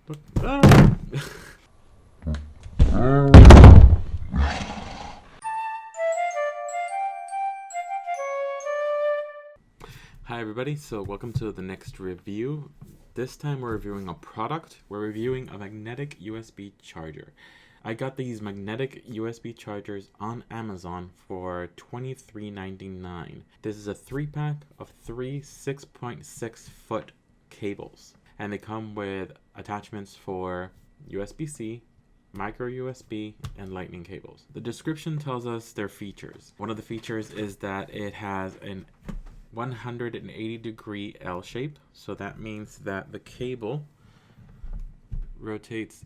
Look. Ah! Hi everybody, so welcome to the next review. This time we're reviewing a product. We're reviewing a magnetic USB charger. I got these magnetic USB chargers on Amazon for $23.99. This is a 3-pack of 3 6.6 foot cables. And they come with attachments for USB-C, micro USB, and lightning cables. The description tells us their features. One of the features is that it has an 180-degree L shape, so that means that the cable rotates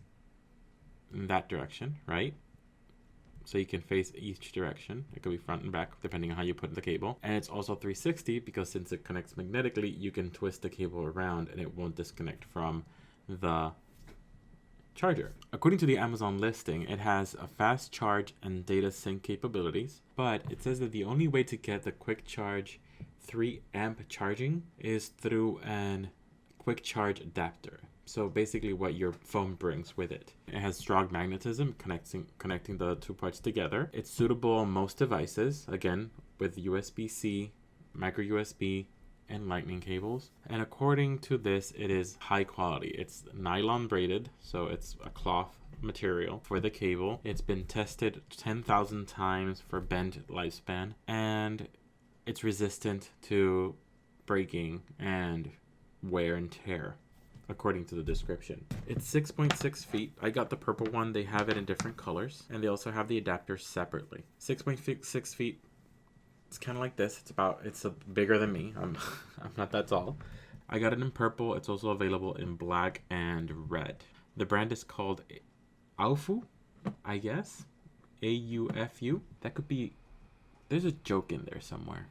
in that direction, right? So you can face each direction. It could be front and back depending on how you put the cable. And it's also 360 because since it connects magnetically, you can twist the cable around and it won't disconnect from the charger. According to the Amazon listing, it has a fast charge and data sync capabilities, but it says that the only way to get the quick charge 3 amp charging is through an quick charge adapter. So basically what your phone brings with it. It has strong magnetism connecting the two parts together. It's suitable on most devices, again, with USB-C, micro USB, and lightning cables. And according to this, it is high quality. It's nylon braided, so it's a cloth material for the cable. It's been tested 10,000 times for bent lifespan, and it's resistant to breaking and wear and tear, according to the description. It's 6.6 feet. I got the purple one. They have it in different colors, and they also have the adapter separately. 6.6 feet. It's kind of like this. It's bigger than me. I'm not that tall. I got it in purple. It's also available in black and red. The brand is called Aufu, I guess. A-U-F-U. That could be. There's a joke in there somewhere.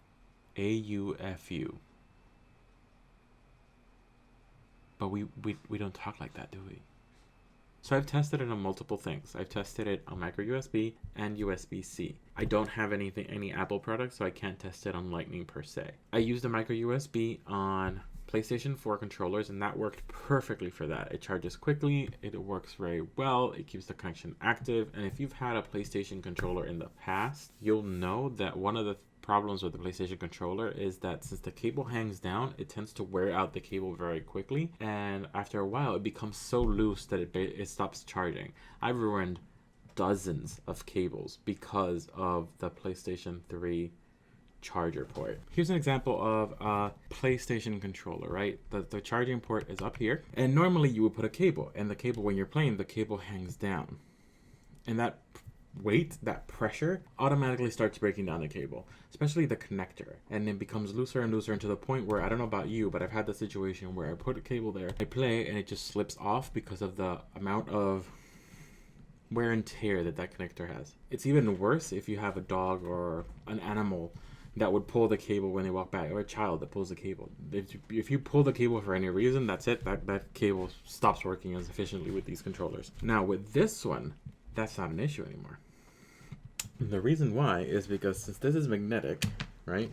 A-U-F-U. But we don't talk like that, do we? So I've tested it on multiple things. I've tested it on micro USB and USB-C. I don't have any Apple products, so I can't test it on Lightning per se. I used the micro USB on PlayStation 4 controllers, and that worked perfectly for that. It charges quickly, it works very well, it keeps the connection active, and if you've had a PlayStation controller in the past, you'll know that one of the problems with the PlayStation controller is that since the cable hangs down, it tends to wear out the cable very quickly, and after a while it becomes so loose that it stops charging. I've ruined dozens of cables because of the PlayStation 3 charger port. Here's an example of a PlayStation controller, right? The charging port is up here, and normally you would put a cable, and the cable, when you're playing, the cable hangs down, and that weight, that pressure, automatically starts breaking down the cable, especially the connector, and it becomes looser and looser, and to the point where, I don't know about you, but I've had the situation where I put a cable there, I play, and it just slips off because of the amount of wear and tear that connector has. It's even worse if you have a dog or an animal that would pull the cable when they walk by, or a child that pulls the cable. If you pull the cable for any reason, that's it. That cable stops working as efficiently with these controllers. Now with this one, that's not an issue anymore. The reason why is because since this is magnetic, right?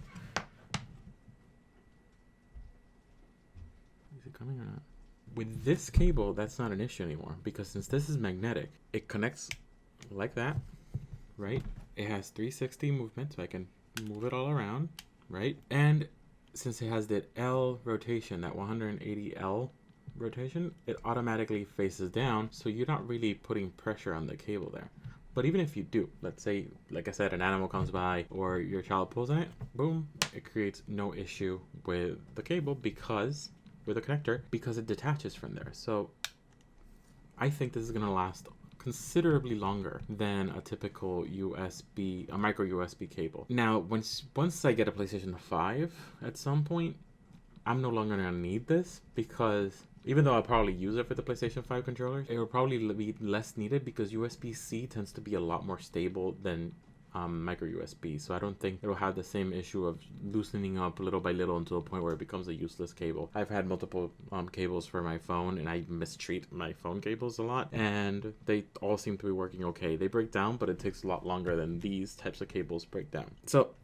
Is it coming or not? With this cable, that's not an issue anymore, because since this is magnetic, it connects like that, right? It has 360 movement, so I can move it all around, right? And since it has that L rotation, that 180 L rotation, it automatically faces down, so you're not really putting pressure on the cable there. But even if you do, let's say, like I said, an animal comes by or your child pulls on it, boom, it creates no issue with the cable because, with the connector, because it detaches from there. So I think this is going to last considerably longer than a typical a micro USB cable. Now, once I get a PlayStation 5 at some point, I'm no longer going to need this, because even though I'll probably use it for the PlayStation 5 controllers, it will probably be less needed because USB-C tends to be a lot more stable than micro USB. So I don't think it'll have the same issue of loosening up little by little until a point where it becomes a useless cable. I've had multiple cables for my phone, and I mistreat my phone cables a lot, and they all seem to be working okay. They break down, but it takes a lot longer than these types of cables break down. So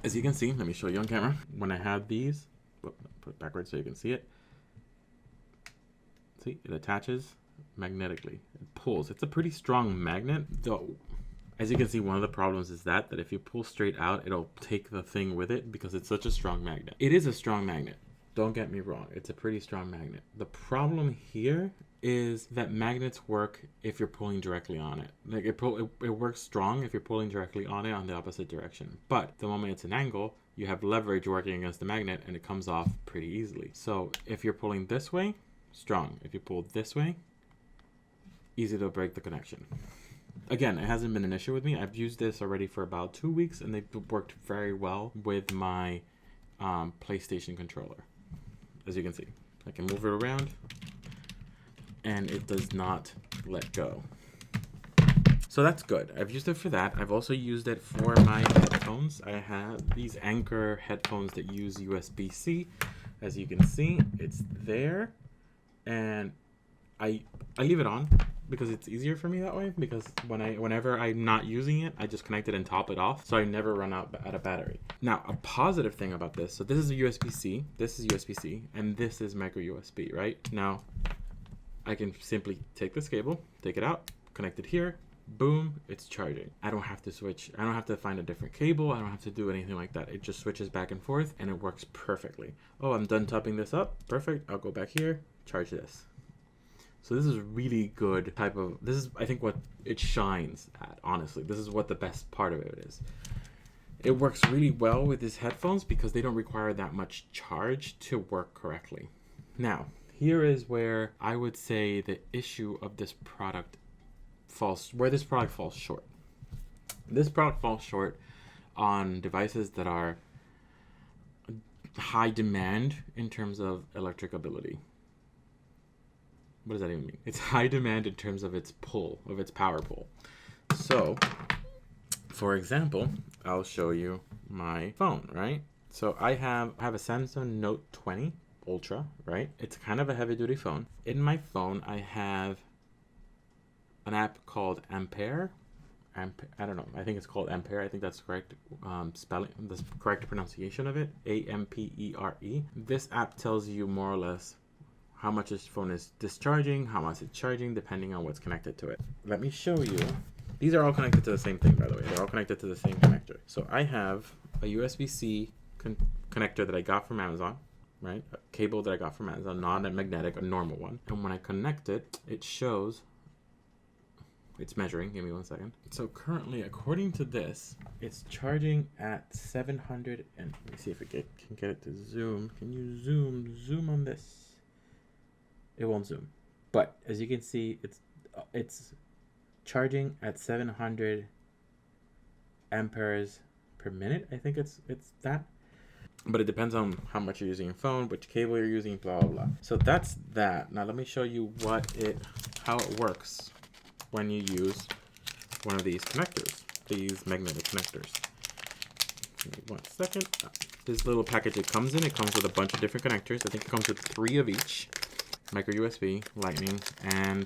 as you can see, let me show you on camera. When I have these, put it backwards so you can see it. See, it attaches magnetically. It pulls. It's a pretty strong magnet, though. As you can see, one of the problems is that if you pull straight out, it'll take the thing with it because it's such a strong magnet. It is a strong magnet. Don't get me wrong. It's a pretty strong magnet. The problem here is that magnets work if you're pulling directly on it. Like it works strong if you're pulling directly on it on the opposite direction. But the moment it's an angle, you have leverage working against the magnet and it comes off pretty easily. So if you're pulling this way, strong. If you pull this way, easy to break the connection. Again, it hasn't been an issue with me. I've used this already for about 2 weeks and they've worked very well with my PlayStation controller. As you can see, I can move it around and it does not let go. So that's good. I've used it for that. I've also used it for my headphones. I have these Anchor headphones that use USB-C. As you can see, it's there. And I leave it on because it's easier for me that way, because whenever I'm not using it, I just connect it and top it off, so I never run out of battery. Now, a positive thing about this, so this is a USB-C, this is USB-C, and this is micro USB, right? Now, I can simply take this cable, take it out, connect it here, boom, it's charging. I don't have to switch. I don't have to find a different cable. I don't have to do anything like that. It just switches back and forth and it works perfectly. Oh, I'm done topping this up. Perfect. I'll go back here, charge this. So this is really good type of, this is, I think, what it shines at, honestly. This is what the best part of it is. It works really well with these headphones because they don't require that much charge to work correctly. Now, here is where I would say the issue of this product where this product falls short. This product falls short on devices that are high demand in terms of electric ability. What does that even mean? It's high demand in terms of its pull, of its power pull. So, for example, I'll show you my phone, right? So I have a Samsung Note 20 Ultra, right? It's kind of a heavy duty phone. In my phone, I have an app called Ampere. I don't know. I think it's called Ampere. I think that's correct spelling, the correct pronunciation of it. Ampere. This app tells you more or less how much this phone is discharging, how much it's charging, depending on what's connected to it. Let me show you. These are all connected to the same thing, by the way. They're all connected to the same connector. So I have a USB-C connector that I got from Amazon, right? A cable that I got from Amazon, not a magnetic, a normal one. And when I connect it, it shows, it's measuring. Give me 1 second. So currently, according to this, it's charging at 700, and let me see if it can get it to zoom. Can you zoom on this? It won't zoom, but as you can see, it's charging at 700 amperes per minute. I think it's that, but it depends on how much you're using your phone, which cable you're using, blah blah blah. So that's that. Now let me show you how it works when you use one of these connectors, these magnetic connectors. Give me 1 second. This little package it comes in, it comes with a bunch of different connectors. I think it comes with 3 of each. Micro USB, Lightning, and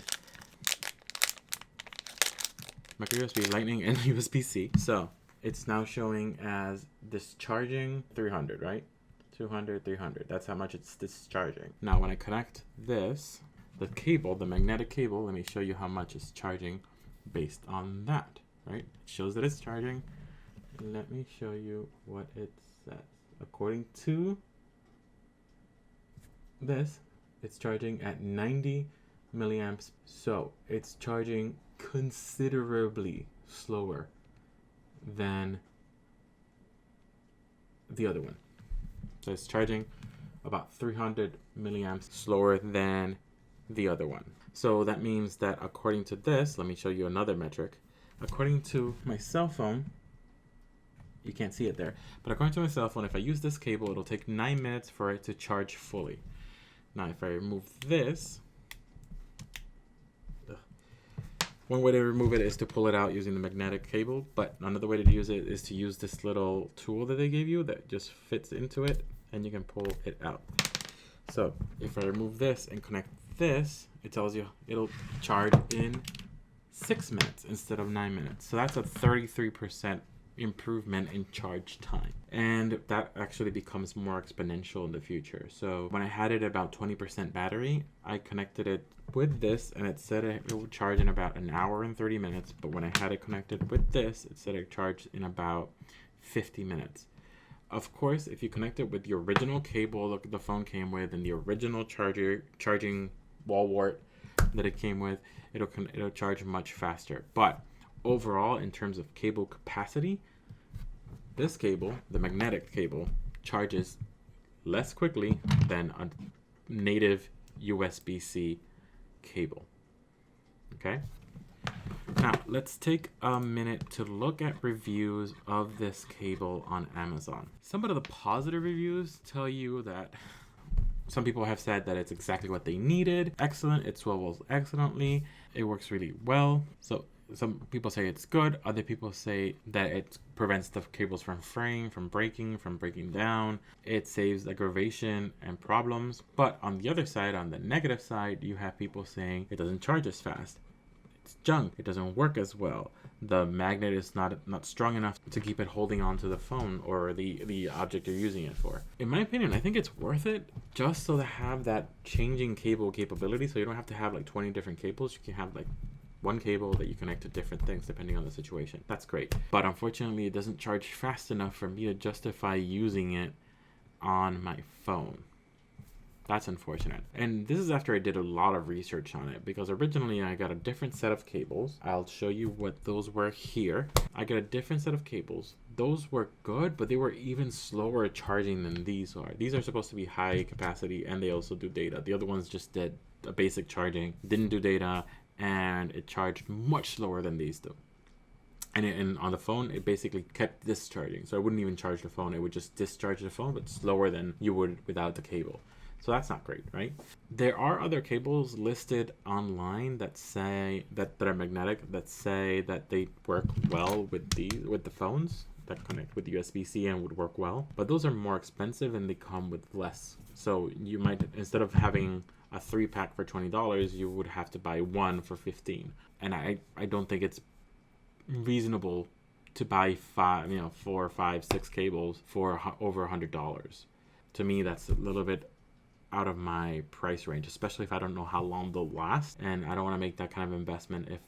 USB-C. So it's now showing as discharging 300, right? 200, 300. That's how much it's discharging. Now when I connect this, the cable, the magnetic cable, let me show you how much it's charging based on that, right? It shows that it's charging. Let me show you what it says. According to this, it's charging at 90 milliamps. So it's charging considerably slower than the other one. So it's charging about 300 milliamps slower than the other one. So that means that according to this, let me show you another metric. According to my cell phone, you can't see it there, but according to my cell phone, if I use this cable, it'll take 9 minutes for it to charge fully. Now, if I remove this, one way to remove it is to pull it out using the magnetic cable, but another way to use it is to use this little tool that they gave you that just fits into it, and you can pull it out. So if I remove this and connect this, it tells you it'll charge in 6 minutes instead of 9 minutes. So that's a 33% improvement in charge time, and that actually becomes more exponential in the future. So when I had it about 20% battery, I connected it with this and it said it would charge in about an hour and 30 minutes, but when I had it connected with this, it said it charged in about 50 minutes. Of course, if you connect it with the original cable the phone came with and the original charging wall wart that it came with, it'll charge much faster. But overall, in terms of cable capacity, this cable, the magnetic cable, charges less quickly than a native USB-C cable. Okay? Now, let's take a minute to look at reviews of this cable on Amazon. Some of the positive reviews tell you that some people have said that it's exactly what they needed. Excellent, it swivels excellently, it works really well. So some people say it's good, other people say that it prevents the cables from fraying, from breaking down. It saves aggravation and problems. But on the other side, on the negative side, you have people saying it doesn't charge as fast. It's junk. It doesn't work as well. The magnet is not strong enough to keep it holding onto the phone or the object you're using it for. In my opinion, I think it's worth it just so to have that changing cable capability, so you don't have to have like 20 different cables. You can have like one cable that you connect to different things depending on the situation. That's great. But unfortunately, it doesn't charge fast enough for me to justify using it on my phone. That's unfortunate. And this is after I did a lot of research on it, because originally I got a different set of cables. I'll show you what those were here. I got a different set of cables. Those were good, but they were even slower charging than these are. These are supposed to be high capacity and they also do data. The other ones just did a basic charging, didn't do data, and it charged much slower than these do. And on the phone, it basically kept discharging. So I wouldn't even charge the phone. It would just discharge the phone, but slower than you would without the cable. So that's not great, right? There are other cables listed online that say that are magnetic, that say that they work well with the phones that connect with USB-C and would work well. But those are more expensive and they come with less. So you might, instead of having a 3-pack for $20, you would have to buy one for $15. And I don't think it's reasonable to buy 4, 5, 6 cables for over $100. To me, that's a little bit out of my price range, especially if I don't know how long they'll last, and I don't want to make that kind of investment if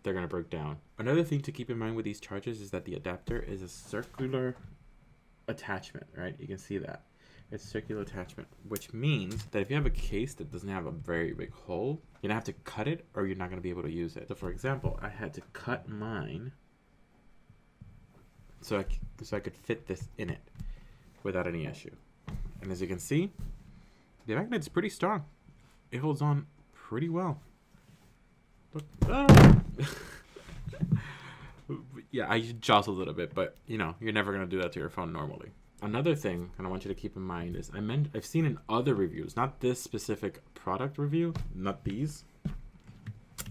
they're going to break down. Another thing to keep in mind with these chargers is that the adapter is a circular attachment, right? You can see that. It's circular attachment, which means that if you have a case that doesn't have a very big hole, you're going to have to cut it or you're not going to be able to use it. So for example, I had to cut mine so I could fit this in it without any issue. And as you can see, the magnet is pretty strong. It holds on pretty well. Look. Yeah, I jostled it a bit, but you're never going to do that to your phone normally. Another thing, and I want you to keep in mind, is I've seen in other reviews, not this specific product review, not these,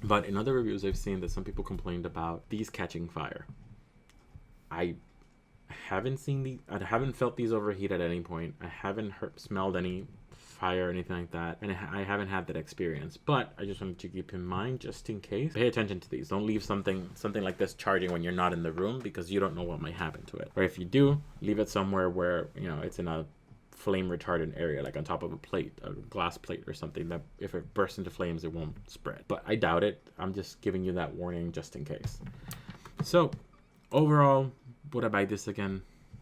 but in other reviews I've seen that some people complained about these catching fire. I haven't felt these overheat at any point. I haven't smelled any fire or anything like that, and I haven't had that experience, but I just wanted to keep in mind, just in case, pay attention to these. Don't leave something like this charging when you're not in the room, because you don't know what might happen to it. Or if you do, leave it somewhere where it's in a flame retardant area, like on top of a glass plate or something, that if it bursts into flames it won't spread. But I doubt it. I'm just giving you that warning just in case. So overall, would I buy this again?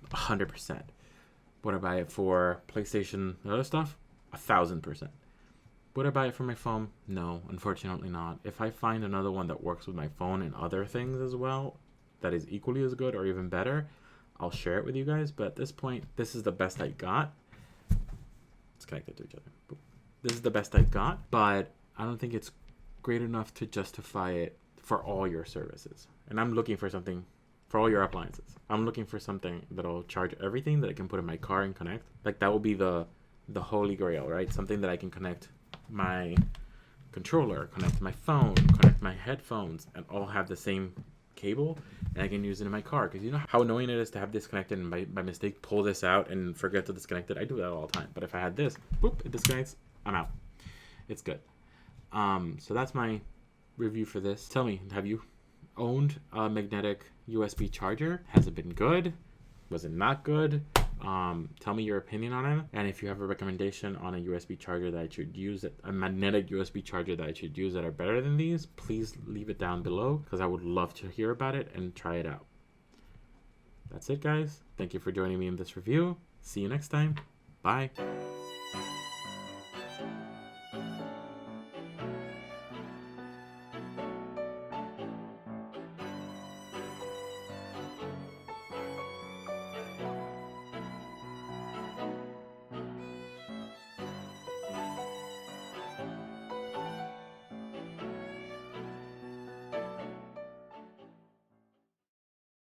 100%. Would I buy it for PlayStation and other stuff? 1,000%. Would I buy it for my phone? No, unfortunately not. If I find another one that works with my phone and other things as well, that is equally as good or even better, I'll share it with you guys. But at this point, this is the best I got. It's connected to each other. This is the best I got, but I don't think it's great enough to justify it for all your services. And I'm looking for something for all your appliances. I'm looking for something that'll charge everything, that I can put in my car and connect. Like, that will be the holy grail, right? Something that I can connect my controller, connect my phone, connect my headphones, and all have the same cable, and I can use it in my car. Because you know how annoying it is to have disconnected and by mistake pull this out and forget to disconnect it. I do that all the time. But if I had this, boop, it disconnects, I'm out. It's good. So that's my review for this. Tell me, have you owned a magnetic USB charger. Has it been good? Was it not good? Tell me your opinion on it. And if you have a recommendation on a USB charger that I should use, a magnetic USB charger that I should use that are better than these, please leave it down below because I would love to hear about it and try it out. That's it, guys. Thank you for joining me in this review. See you next time. Bye.